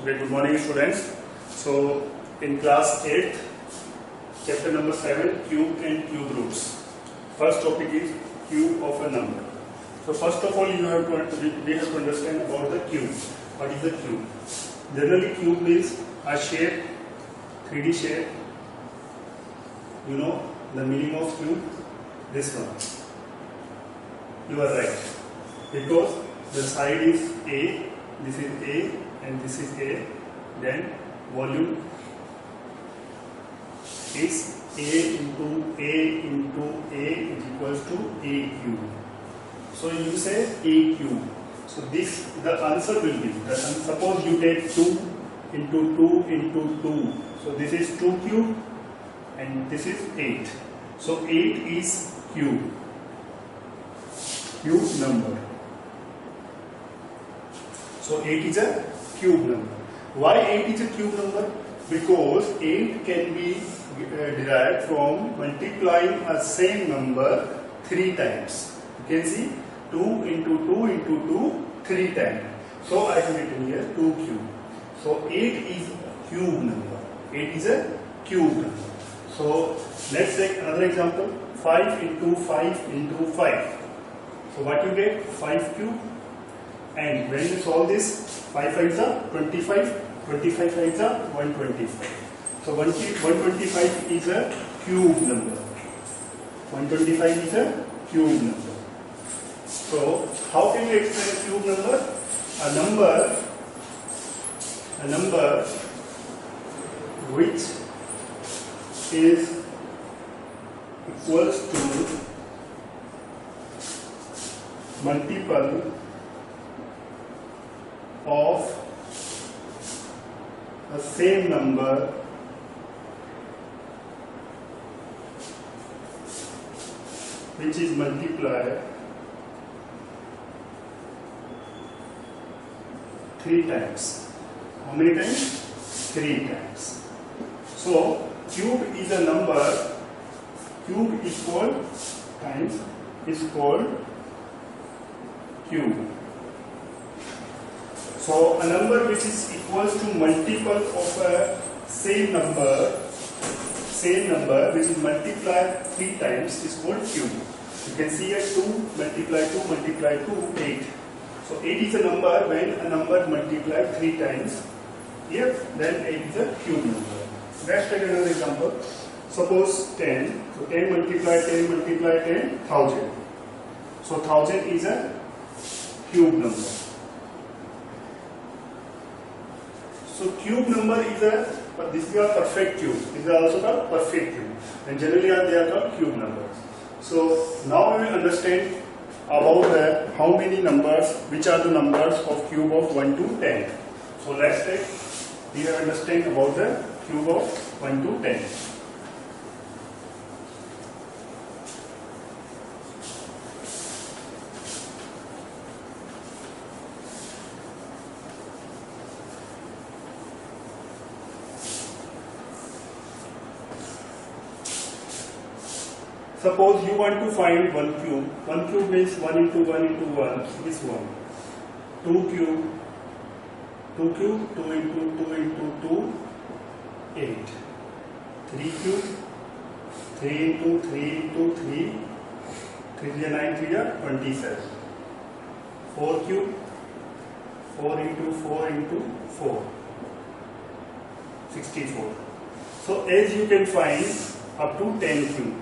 Okay, good morning students. So in class 8th, chapter number 7, cube and cube roots. First topic is cube of a number. So first of all we have to understand about the cube. What is the cube? Generally cube means a shape, 3D shape. You know the meaning of cube? This one. You are right. Because the side is A, this is A and this is A, then volume is A into A into A is equals to A cube. So you say A cube. So this, the answer will be, suppose you take 2 into 2 into 2. So this is 2 cube and this is 8. So 8 is cube number. So 8 is a cube number. Why 8 is a cube number? Because 8 can be derived from multiplying a same number 3 times. You can see 2 into 2 into 2 3 times. So I have written here 2 cube. So 8 is a cube number. 8 is a cube number. So let's take another example. 5 into 5 into 5. So what you get? 5 cube. And when you solve this, 5 5 is 25, 25 5 is 125. So 125 is a cube number. 125 is a cube number. So how can you explain a cube number? A number which is equals to multiple of the same number which is multiplied 3 times. How many times? 3 times. So cube is a number, cube equal times is called cube. So a number which is equals to multiple of a same number which is multiplied 3 times is called cube. You can see here 2 multiply 2 multiply 2, 8. So 8 is a number when a number multiplied 3 times. Here then 8 is a cube number. Let's take another example. Suppose 10. So 10 multiply 10 multiply 10, 1000. So 1000 is a cube number. So cube number is this is a perfect cube. These are also called perfect cube. And generally they are called cube numbers. So now we will understand about how many numbers, which are the numbers of cube of 1 to 10. So let's take, we have understand about the cube of 1 to 10. Suppose you want to find 1 cube. 1 cube means 1 into 1 into 1 is 1. 2 cube, 2 cube, 2 into 2 into 2, 8. 3 cube, 3 into 3 into 3, 3 is 9, 3 is 27. 4 cube, 4 into 4 into 4, 64. So as you can find up to 10 cube.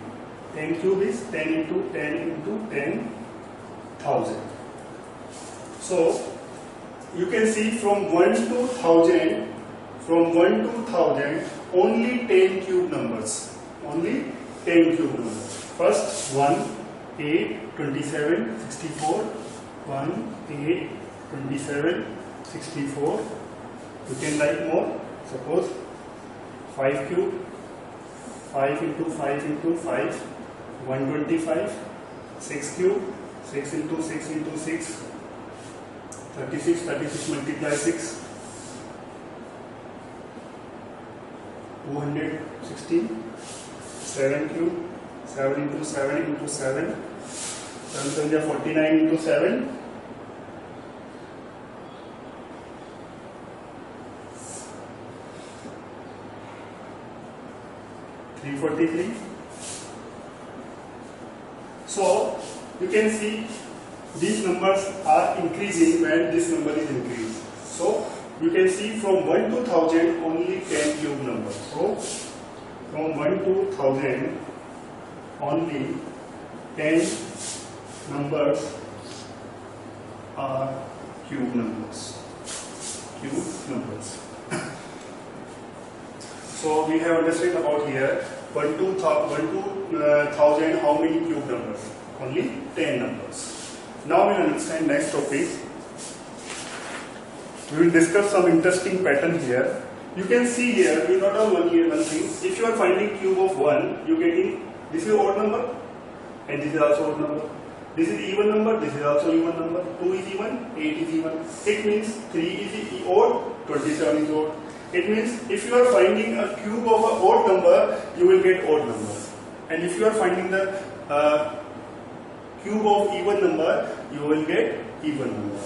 10 cube is 10 into 10 into 10,000. So you can see from 1 to 1000, only 10 cube numbers. Only 10 cube numbers. First 1, 8, 27, 64. 1, 8, 27, 64. You can write more. Suppose 5 cube. 5 into 5 into 5. 125, 6 cube, 6 into 6 into 6, 36, 36 multiply 6, 216, 7 cube, 7 into 7 into 7, 7 49 into 7, 343. So you can see these numbers are increasing when this number is increased. So you can see from 1 to 1000 only 10 cube numbers. So from 1 to 1000 only 10 numbers are cube numbers. So we have understood about here 1 to 1000 how many cube numbers? Only 10 numbers. Now we will understand next topic. We will discuss some interesting pattern here. You can see here, we note down one thing. If you are finding cube of 1, you getting this is odd number and this is also odd number. This is even number, this is also even number. 2 is even, 8 is even. It means 3 is odd, 27 is odd. It means if you are finding a cube of an odd number, you will get odd number. And if you are finding the cube of even number, you will get even number.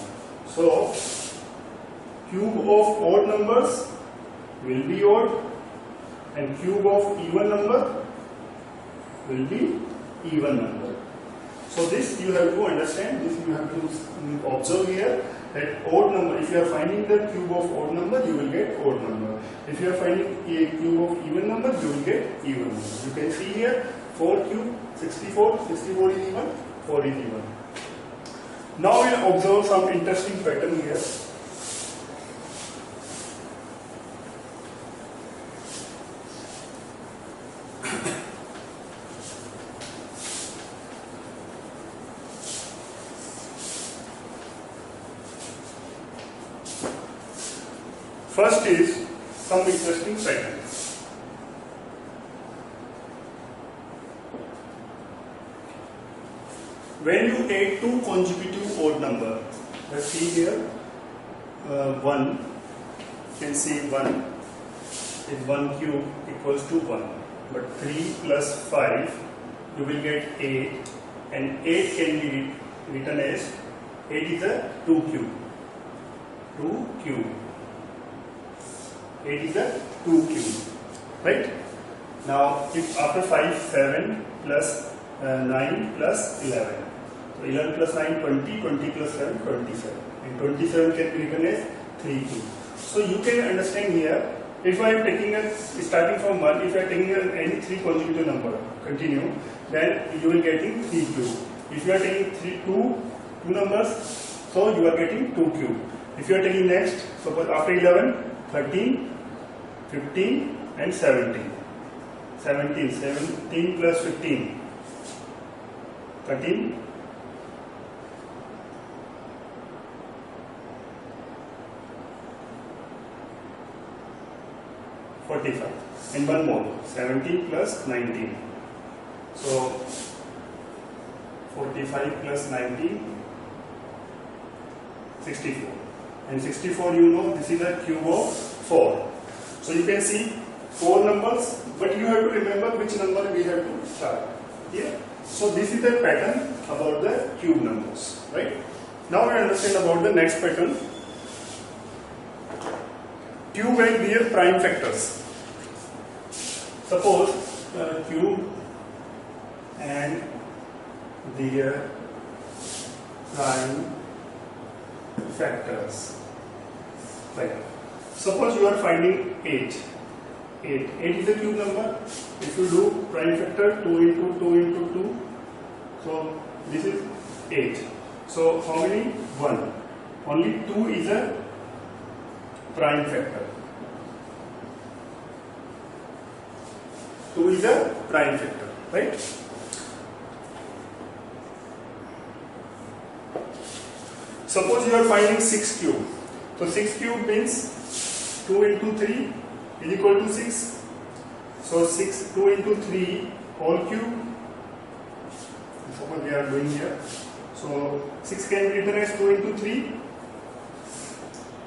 So cube of odd numbers will be odd and cube of even number will be even number. So this you have to understand, this you have to observe here, that odd number, if you are finding the cube of odd number, you will get odd number. If you are finding a cube of even number, you will get even number. You can see here 4 cube, 64, 64 is even, 4 is even. Now we will observe some interesting pattern here. First is some interesting pattern. When you take two consecutive odd number, let's see here, 1, you can see 1 is 1 cube equals to 1, but 3 plus 5, you will get 8, and 8 can be written as 8 is a 2 cube. 2 cube. 8 is a 2 cube, right? Now, if after 5, 7 plus 9 plus 11. So 11 plus 9, 20, 20 plus 7, 27. And 27 can be written as 3 cube. So you can understand here, if I am taking starting from 1, if I am taking any 3 consecutive number, continue, then you will getting 3 cube. If you are taking two numbers, so you are getting 2 cube. If you are taking next, suppose after 11, 13, 15 and 17. 17 plus 15. 13. 45. And one more. 17 plus 19. So 45 plus 19. 64. And 64, you know, this is a cube of 4. So you can see 4 numbers, but you have to remember which number we have to start. Here. So this is the pattern about the cube numbers, right? Now we understand about the next pattern. Cube and their prime factors. Suppose cube and their prime factors. Right. Suppose you are finding 8. 8 is a cube number. If you do prime factor 2 into 2 into 2, so this is 8. So how many? 1. Only 2 is a prime factor. 2 is a prime factor, right? Suppose you are finding 6 cube. So 6 cube means 2 into 3 is equal to 6. So 2 into 3 whole cube. Suppose we are doing here. So 6 can be written as 2 into 3.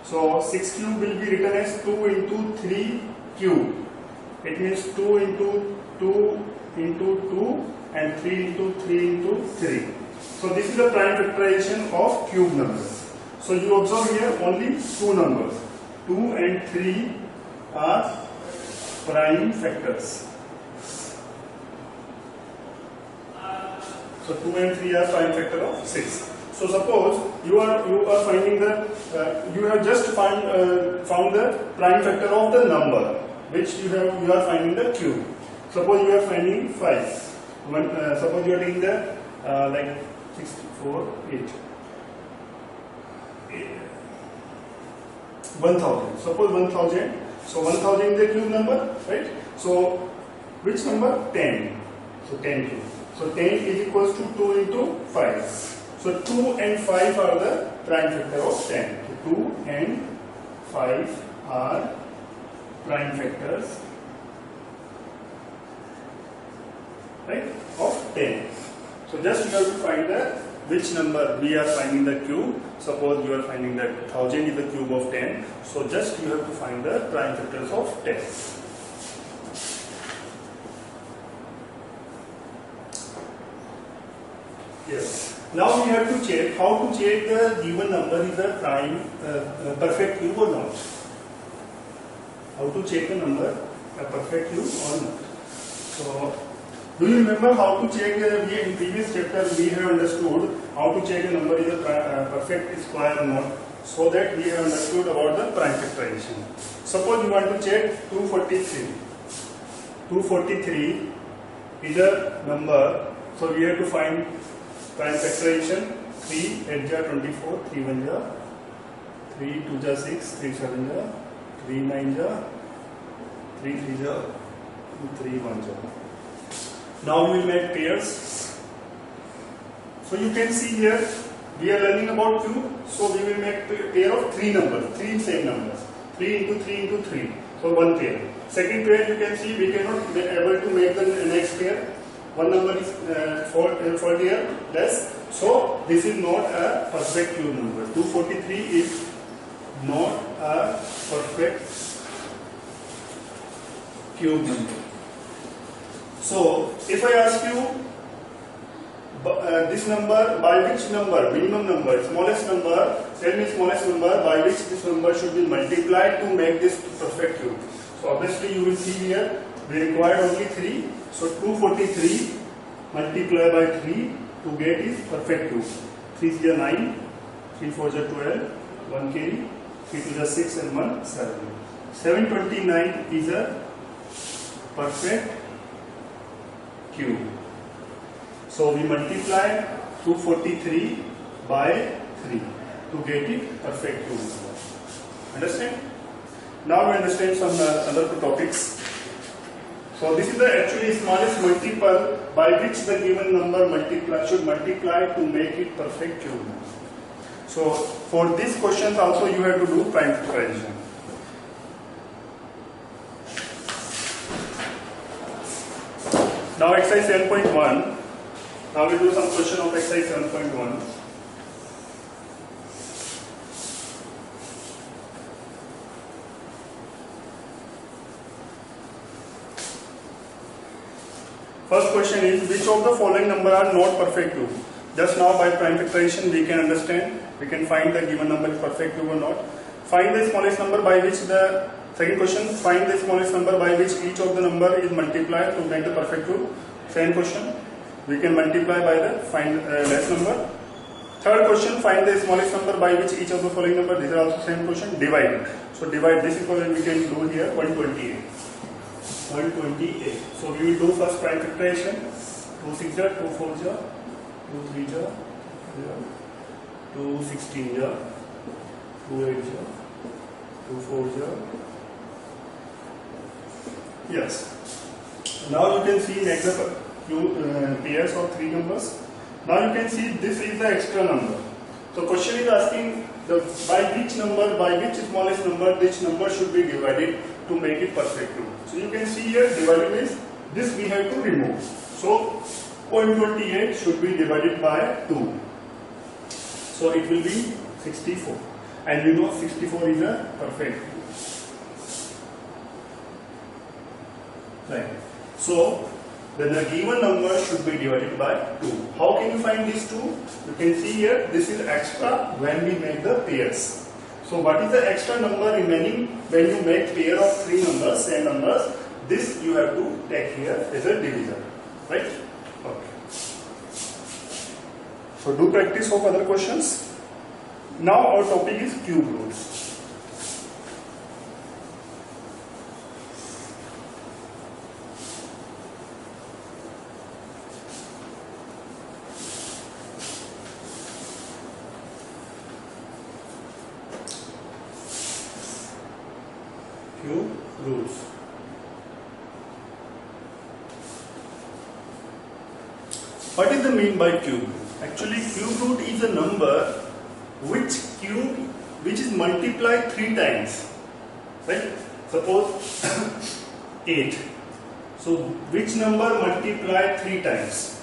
So 6 cube will be written as 2 into 3 cube. It means 2 into 2 into 2 and 3 into 3 into 3. So this is the prime factorization of cube numbers. So you observe here only 2 numbers. 2 and 3 are prime factors. So 2 and 3 are prime factor of 6. So suppose you are finding the you have just found the prime factor of the number which you are finding the cube. Suppose you are finding 5. Suppose you are taking the like 6, 4, 8. 1000. Suppose 1000. So 1000 is the cube number, right? So which number? 10. So 10 cube. So 10 is equals to 2 into 5. So 2 and 5 are the prime factor of 10. So 2 and 5 are prime factors, right, of 10. So just you have to find which number we are finding the cube. Suppose you are finding that 1000 is the cube of 10. So just you have to find the prime factors of 10. Yes. Now we have to check how to check the given number is a prime perfect cube or not. How to check the number a perfect cube or not. So do you remember how to check? In previous chapter we have understood how to check a number is a perfect square or not. So that we have understood about the prime factorization. Suppose you want to check 243. 243 is a number. So we have to find prime factorization. 3 8 ja 24, 3 1 ja 3 2 ja 6, 3 7 ja 3 9 ja 3 3 ja 3 1 ja. Now we will make pairs. So you can see here we are learning about cube. So we will make pair of 3 numbers, 3 same numbers. 3 into 3 into 3. So one pair. Second pair you can see we cannot be able to make the next pair. One number is fault here less. So this is not a perfect cube number. 243 is not a perfect cube number. So if I ask you this number, by which number, minimum number, smallest number, tell me smallest number by which this number should be multiplied to make this perfect cube. So obviously you will see here we require only 3. So 243 multiplied by 3 to get is perfect cube. 3 is 9, 3 4 is 12, 1 carry, 3 2 is 6 and 1 7. 729 is a perfect cube. So we multiply 243 by 3 to get it perfect cube. Understand? Now we understand some other topics. So this is the actually smallest multiple by which the given number should multiply to make it perfect cube. So for these questions also you have to do prime factorization. Now exercise 7.1. Now we do some question of exercise 7.1. First question is, which of the following number are not perfect cube? Just now by prime factorization we can understand, we can find the given number is perfect cube or not. Find the smallest number by which the, second question, find the smallest number by which each of the number is multiplied to make the perfect cube. Second question, we can multiply by the find less number. Third question, find the smallest number by which each of the following number, these are also same question, divide. So divide this equation we can do here 128. 128. So we will do first prime factorization. 2 6 ja, 2 4 ja, 2 3 ja, 2 16 ja, 2 8 ja, 2 4 ja. Yes. Now you can see next pairs of 3 numbers. Now you can see this is the extra number. So question is asking by which smallest number which number should be divided to make it perfect cube. So you can see here divided is this we have to remove. So 0.28 should be divided by 2. So it will be 64. And you know 64 is a perfect cube. Right. So then the given number should be divided by 2. How can you find these 2? You can see here this is extra when we make the pairs. So what is the extra number remaining when you make pair of 3 numbers, same numbers? This you have to take here as a divisor, right? Okay. So do practice of other questions. Now our topic is cube roots. Cube roots. What is the mean by cube root? Actually, cube root is a number which is multiplied 3 times. Right? Suppose 8. So which number multiplied 3 times?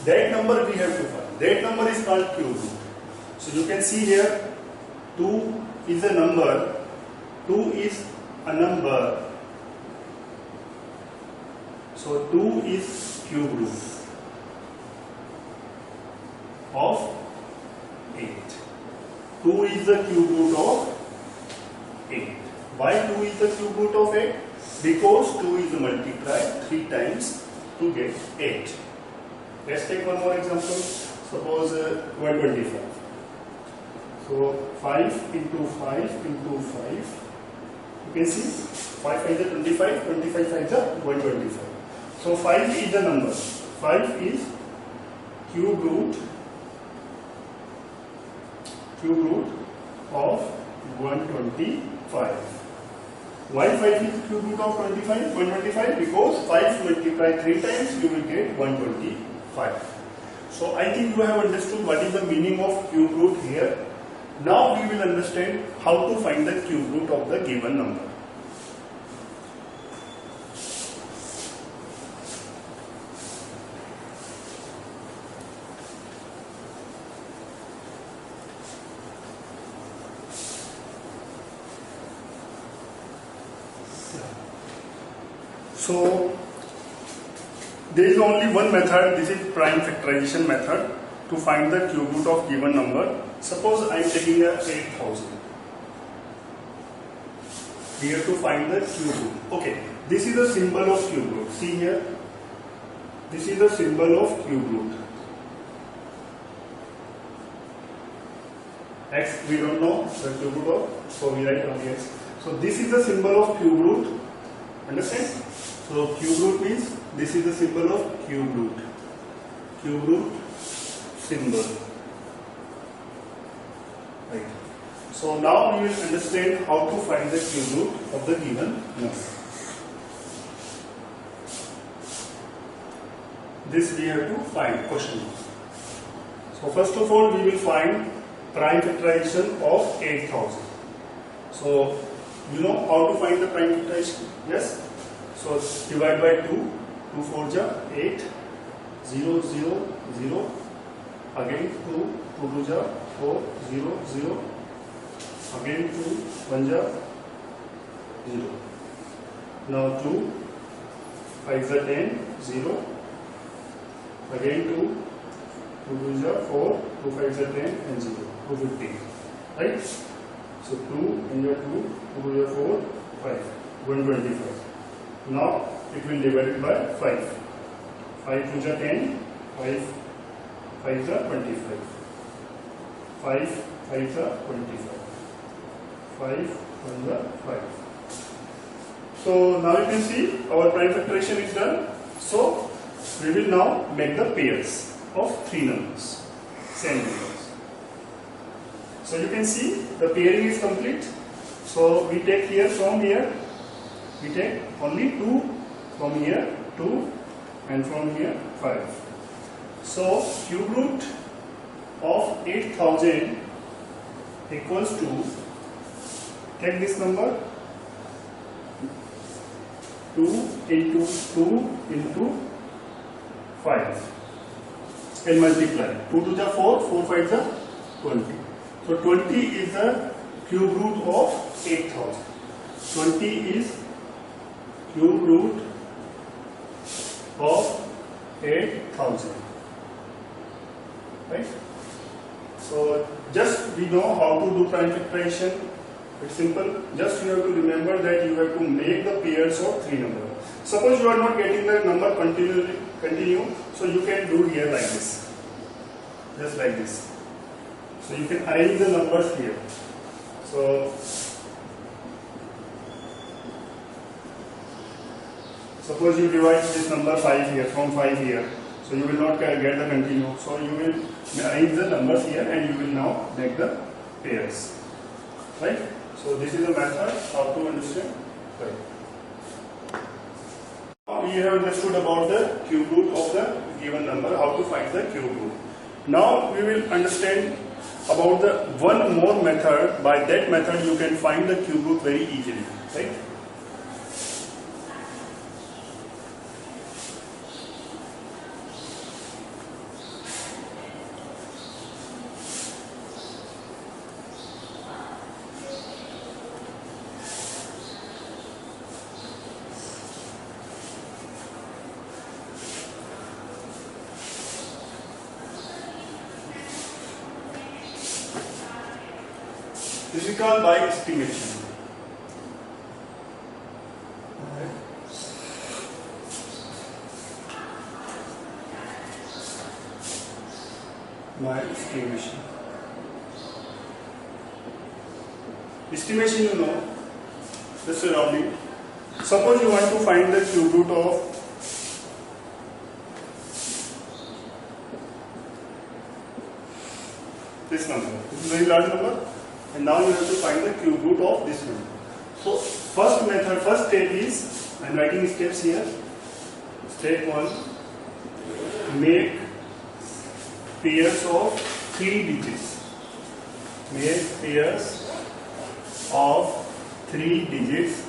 That number we have to find. That number is called cube root. So you can see here 2 is a number. 2 is a number. So 2 is cube root of 8. 2 is the cube root of 8. Why 2 is the cube root of 8? Because 2 is multiplied 3 times to get 8. Let's take one more example. Suppose 125. So 5 into 5 into 5. You can see 5 is 25, 25 is 125. So 5 is the number. 5 is cube root of 125. Why 5 is cube root of 125? Because 5 multiplied 3 times you will get 125. So I think you have understood what is the meaning of cube root here. Now we will understand how to find the cube root of the given number. So there is only one method, this is prime factorization method, to find the cube root of given number. Suppose I am taking a 8000. We have to find the cube root. Okay, this is the symbol of cube root. See here, this is the symbol of cube root. X we don't know the cube root of, so we write only x. So this is the symbol of cube root. Understand? So cube root means this is the symbol of cube root. Cube root symbol. Right. So now we will understand how to find the cube root of the given number. This we have to find, question. So first of all we will find prime factorization of 8000. So you know how to find the prime factorization? Yes? So divide by 2, 2 4 ja 8, 0 0 0, again 2, 2 2 ja 4, 0 0, again 2, 1 ja 0. Now 2, 5 ja 10, 0, again 2, 2 2 ja 4, 2 5 ja 10 and 0, 250. Right? So 2 and 2, 2 2 ja 4, 5, 125. Now it will divide it by 5. 5 2 ja 10, 5 5 ja 25. 5 5 ja 25. 5 1 ja 5. So now you can see our prime factorization is done. So we will now make the pairs of 3 numbers, same numbers. So you can see the pairing is complete. So we take here from here. We take only 2 from here, 2 and from here 5. So cube root of 8000 equals to, take this number, 2 into 2 into 5 and multiply. 2 to the 4, 4 5 the 20. So 20 is the cube root of 8000. 20 is cube root of 8000. Right? So just we know how to do prime factorization. It's simple. Just you have to remember that you have to make the pairs of 3 numbers. Suppose you are not getting the number continue, so you can do here like this. just like this. So you can arrange the numbers here. So suppose you divide this number 5 here from 5 here, so you will not get the continuum. So you will arrange the numbers here and you will now make the pairs, right? So this is a method how to understand. Right. Now we have understood about the cube root of the given number, how to find the cube root. Now we will understand about the one more method. By that method you can find the cube root very easily, right? This is called by estimation. By estimation. Estimation, you know, the surrounding. Suppose you want to find the cube root of this number. This is a very large number. And now you have to find the cube root of this number. So first method, first step is, I am writing steps here. Step 1, make pairs of 3 digits. Make pairs of 3 digits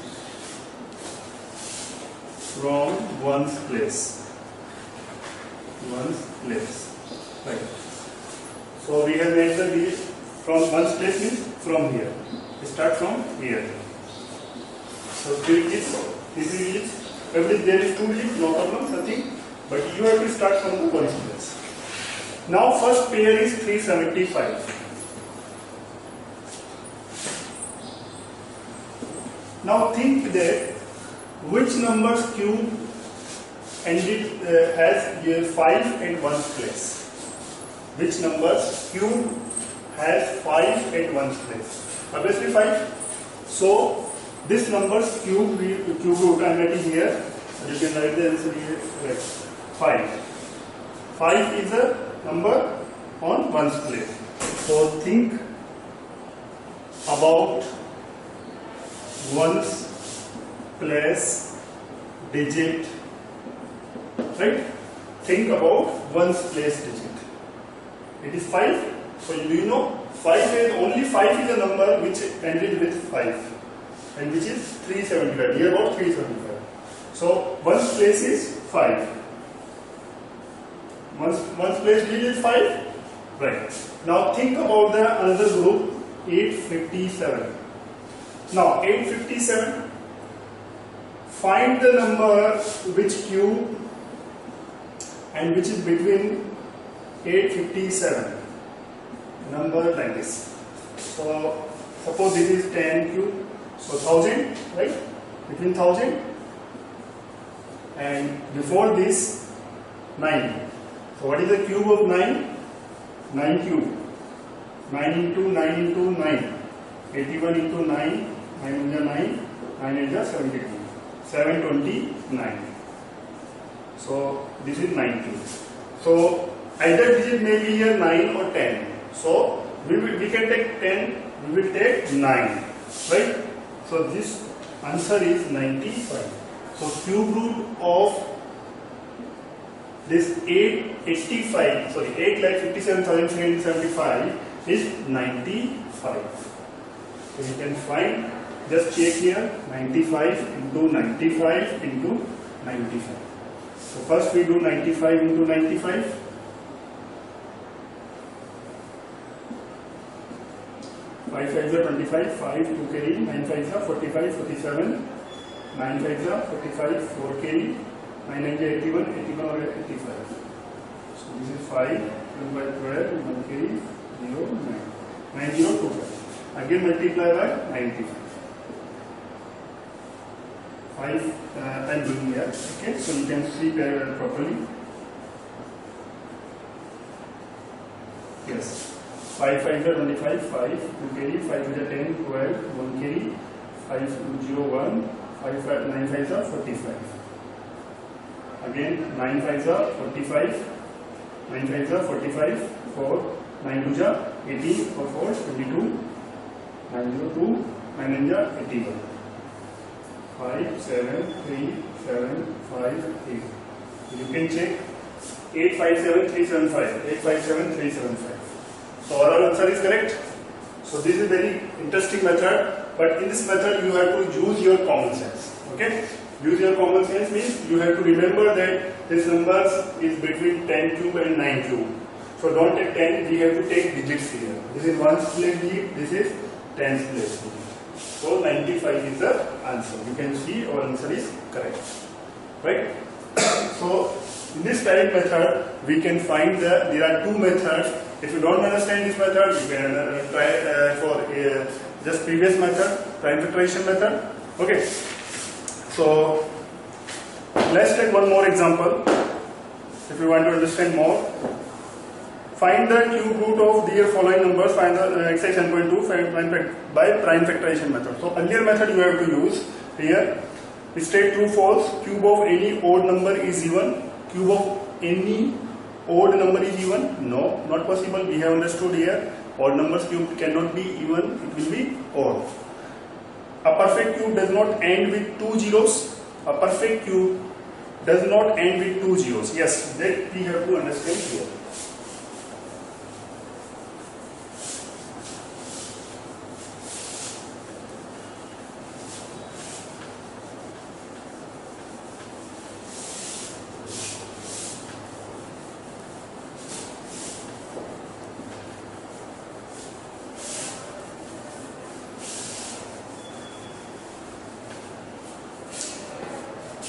from ones place. Ones place. Right. So we have made the digit from ones place means from here. We start from here. So 3 digits, this is digits. If there is 2 digits, no problem, nothing. But you have to start from the ones place. Now first pair is 375. Now think that which number's cube ended has 5 at ones place. Which number's cube has 5 at ones place? Obviously 5. So this number's cube root I am writing here. You can write the answer here. 5. 5 is a number on ones place. So think about ones place digit. Right? Think about ones place digit. It is 5. So do you know 5 is only 5 is a number which ended with 5 and which is 375. Here about 375. So ones place is 5. Ones place digit is 5. Right. Now think about the another group 857. Now 857. Find the number which cube and which is between 857. Number like this. So suppose this is 10 cube. So 1000, right? Between 1000 and before this 9. So what is the cube of 9? 9 cube. 9 into 9 into 9. 81 into 9. 9 into 9. 9 into 72. 729. So this is 9 cube. So either digit may be here 9 or 10. So we can take 10, we will take 9, right? So this answer is 95. So cube root of this 885, sorry, 8,57,375 is 95. So you can find, just check here, 95 into 95 into 95. So first we do 95 into 95. 5 5s are 25, 5 2 carry, 9 5s are 45, 47, 9 5s are 45, 4 carry, 9 9 are 81, 81 or 85. So this is 5, 1 by 12, 1 carry, 0, 9. 9 0 2 5. Again multiply by 95. 5 I am doing here, okay, so you can see properly. Yes. 5 5 are 25, 5, 2 carry, 5 is a 10, 12, 1 carry, 5 0 1, 5 9 5 are 45. Again 9 5 are 45, 9 5 are 45, 4, 9 2 are 18, 4 4 22, 9 0 2, 9 9 are 81. 5 7 3 7 5 8. You can check 8 5 7 3 7 5, 8 5 7 3 7 5. So our answer is correct. So this is very interesting method, but in this method you have to use your common sense. Okay? Use your common sense means you have to remember that this number is between 10 cube and 9 cube. So don't take 10, we have to take digits here. This is 1's place digit, this is 10's place digit. So 95 is the answer. You can see our answer is correct. Right? So in this direct method we can find there are two methods. If you don't understand this method, you can try for just previous method, prime factorization method. Okay. So let's take one more example. If you want to understand more, find the cube root of the following numbers. Find the exercise 10.2 by prime factorization method. So earlier method you have to use here. State true false. Cube of any odd number is even. Cube of any odd number is even? No, not possible. We have understood here. Odd numbers cube cannot be even, it will be odd. A perfect cube does not end with two zeros. A perfect cube does not end with two zeros. Yes, that we have to understand here.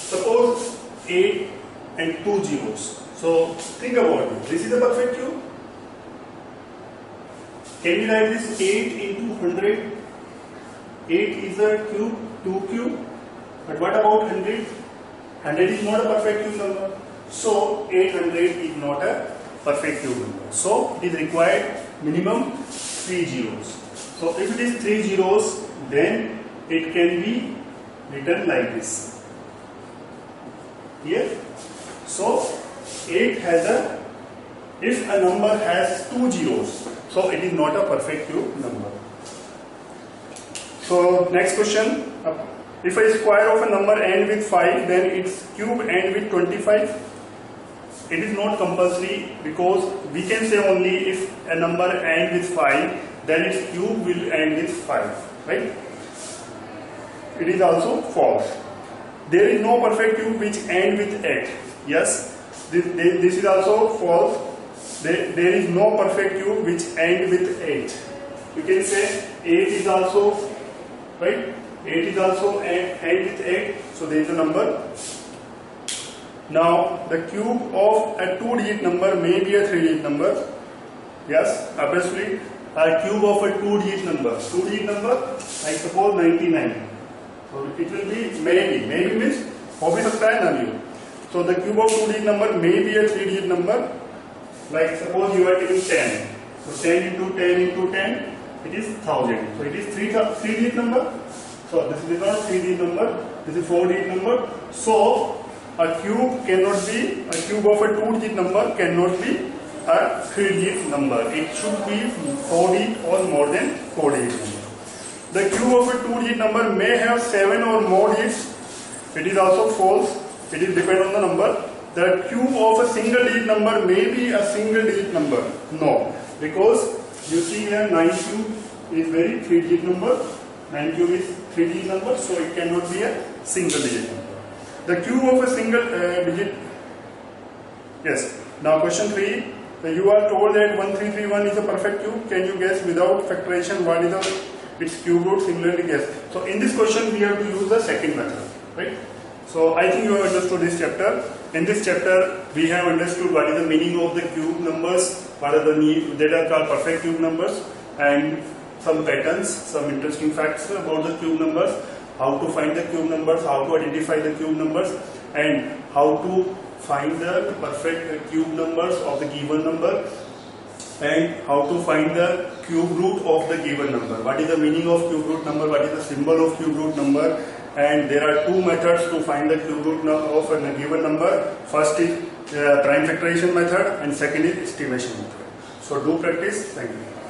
Suppose 8 and 2 zeros. So think about it. This is a perfect cube. Can we write this 8 into 100? 8 is a cube, 2 cube. But what about 100? 100 is not a perfect cube number. So 800 is not a perfect cube number. So it is required minimum 3 zeros. So if it is 3 zeros, then it can be written like this. Here, so 8 has a, if a number has 2 zeros, so it is not a perfect cube number. So next question, if a square of a number end with 5, then its cube end with 25. It is not compulsory because we can say only if a number end with 5, then its cube will end with 5, right? It is also false. There is no perfect cube which end with 8. Yes, this is also false. There is no perfect cube which end with 8. You can say 8 is also, right? 8 is also end with 8. So there is a number. Now the cube of a 2-digit number may be a 3-digit number. Yes, obviously a cube of a 2-digit number. 2-digit number, I suppose 99. So it will be maybe. Maybe means हो भी सकता है ना भी. So the cube of 2-digit number may be a 3-digit number. Like suppose you are taking 10. So 10 into 10 into 10, it is 1000. So it is 3-digit number. So this is not 3-digit number. This is 4-digit number. So a cube cannot be, a cube of a 2-digit number cannot be a 3-digit number. It should be 4-digit or more than 4-digit number. The cube of a 2-digit number may have 7 or more digits. It is also false. It is depend on the number. The cube of a single-digit number may be a single-digit number. No, because you see here 9 cube is very 3-digit number. 9 cube is 3-digit number, so it cannot be a single-digit number. The cube of a single digit. Yes. Now question 3. You are told that 1331 is a perfect cube. Can you guess without factorization what is its cube root? Similarly guess. So in this question we have to use the second method, right? So I think you have understood this chapter. In this chapter we have understood what is the meaning of the cube numbers, what are the that are called perfect cube numbers, and some patterns, some interesting facts about the cube numbers, how to find the cube numbers, how to identify the cube numbers, and how to find the perfect cube numbers of the given number. and how to find the cube root of the given number. What is the meaning of cube root number? What is the symbol of cube root number? And there are two methods to find the cube root of a given number. First is prime factorization method and second is estimation method. So do practice. Thank you.